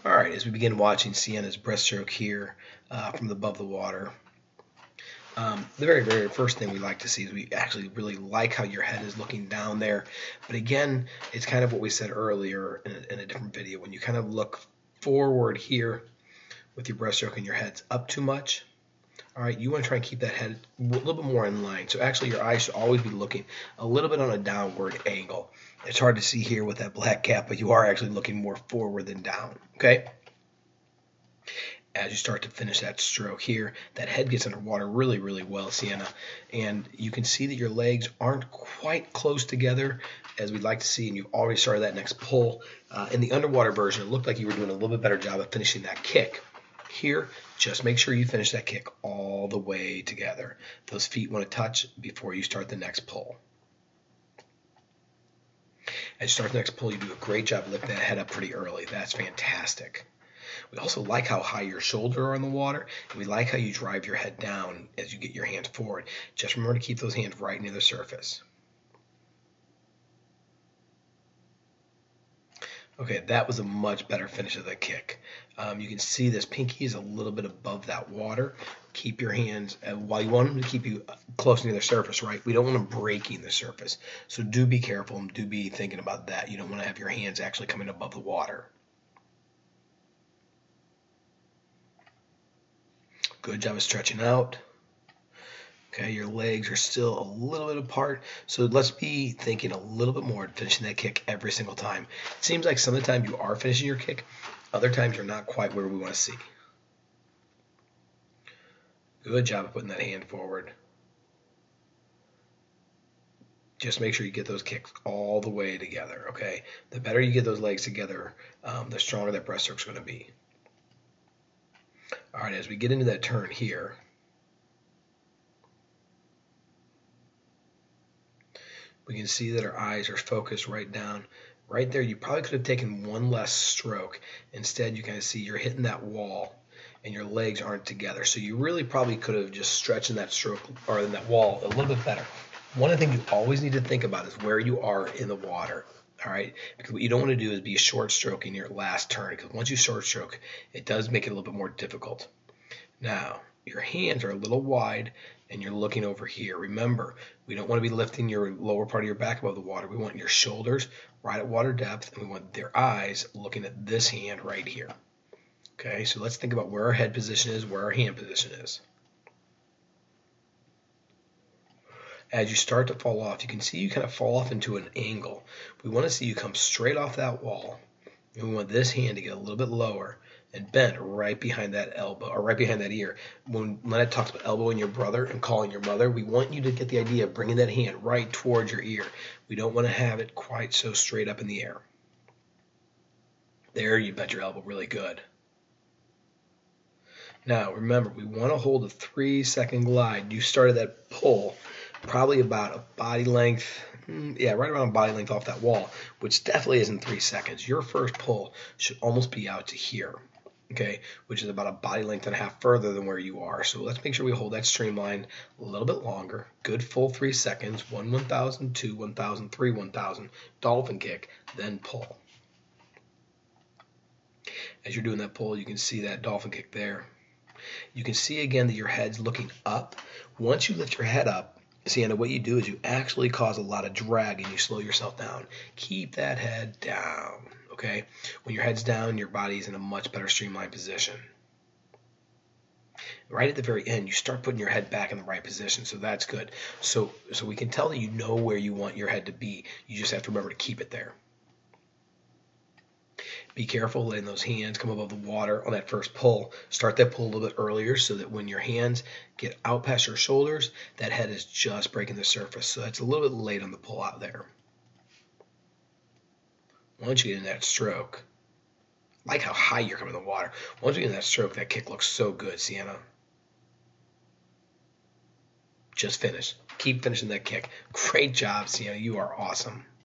All right, as we begin watching Sienna's breaststroke here from above the water, the very first thing we like to see is we actually really like how your head is looking down there. But again, it's kind of what we said earlier in a different video. When you kind of look forward here with your breaststroke and your head's up too much, all right, you want to try and keep that head a little bit more in line. So actually your eyes should always be looking a little bit on a downward angle. It's hard to see here with that black cap, but you are actually looking more forward than down, okay? As you start to finish that stroke here, that head gets underwater really well, Sienna. And you can see that your legs aren't quite close together as we'd like to see, and you've already started that next pull. In the underwater version, it looked like you were doing a little bit better job of finishing that kick. Here, just make sure you finish that kick all the way together. Those feet want to touch before you start the next pull. As you start the next pull, you do a great job lifting that head up pretty early. That's fantastic. We also like how high your shoulders are in the water, and we like how you drive your head down as you get your hands forward. Just remember to keep those hands right near the surface. Okay, that was a much better finish of the kick. You can see this pinky is a little bit above that water. Keep your hands, while you want them to keep you close near the surface, right? We don't want them breaking the surface. So do be careful and do be thinking about that. You don't want to have your hands actually coming above the water. Good job of stretching out. Okay, your legs are still a little bit apart, so let's be thinking a little bit more finishing that kick every single time. It seems like some of the time you are finishing your kick, other times you're not quite where we want to see. Good job of putting that hand forward. Just make sure you get those kicks all the way together, okay? The better you get those legs together, the stronger that breaststroke is going to be. All right, as we get into that turn here, we can see that our eyes are focused right down. Right there, you probably could have taken one less stroke. Instead, you kind of see you're hitting that wall and your legs aren't together. So you really probably could have just stretched in that stroke or in that wall a little bit better. One of the things you always need to think about is where you are in the water. All right, because what you don't want to do is be a short stroke in your last turn, because once you short stroke, it does make it a little bit more difficult. Now, your hands are a little wide and you're looking over here. Remember, we don't want to be lifting your lower part of your back above the water. We want your shoulders right at water depth, and we want their eyes looking at this hand right here. Okay, so let's think about where our head position is, where our hand position is. As you start to fall off, you can see you kind of fall off into an angle. We want to see you come straight off that wall, and we want this hand to get a little bit lower and bent right behind that elbow, or right behind that ear. When Lynette talks about elbowing your brother and calling your mother, we want you to get the idea of bringing that hand right towards your ear. We don't want to have it quite so straight up in the air. There, you bent your elbow really good. Now, remember, we want to hold a 3-second glide. You started that pull probably about a body length, right around a body length off that wall, which definitely isn't 3 seconds. Your first pull should almost be out to here, okay, which is about a body length and a half further than where you are. So let's make sure we hold that streamline a little bit longer. Good full 3 seconds, 1 1,000, 2 1,000, 3 1,000, dolphin kick, then pull. As you're doing that pull, you can see that dolphin kick there. You can see again that your head's looking up. Once you lift your head up, Sienna, what you do is you actually cause a lot of drag and you slow yourself down. Keep that head down, okay? When your head's down, your body's in a much better streamlined position. Right at the very end, you start putting your head back in the right position, so that's good. So we can tell that you know where you want your head to be. You just have to remember to keep it there. Be careful letting those hands come above the water on that first pull. Start that pull a little bit earlier so that when your hands get out past your shoulders, that head is just breaking the surface. So that's a little bit late on the pull out there. Once you get in that stroke, I like how high you're coming in the water. Once you get in that stroke, that kick looks so good, Sienna. Just finish. Keep finishing that kick. Great job, Sienna. You are awesome.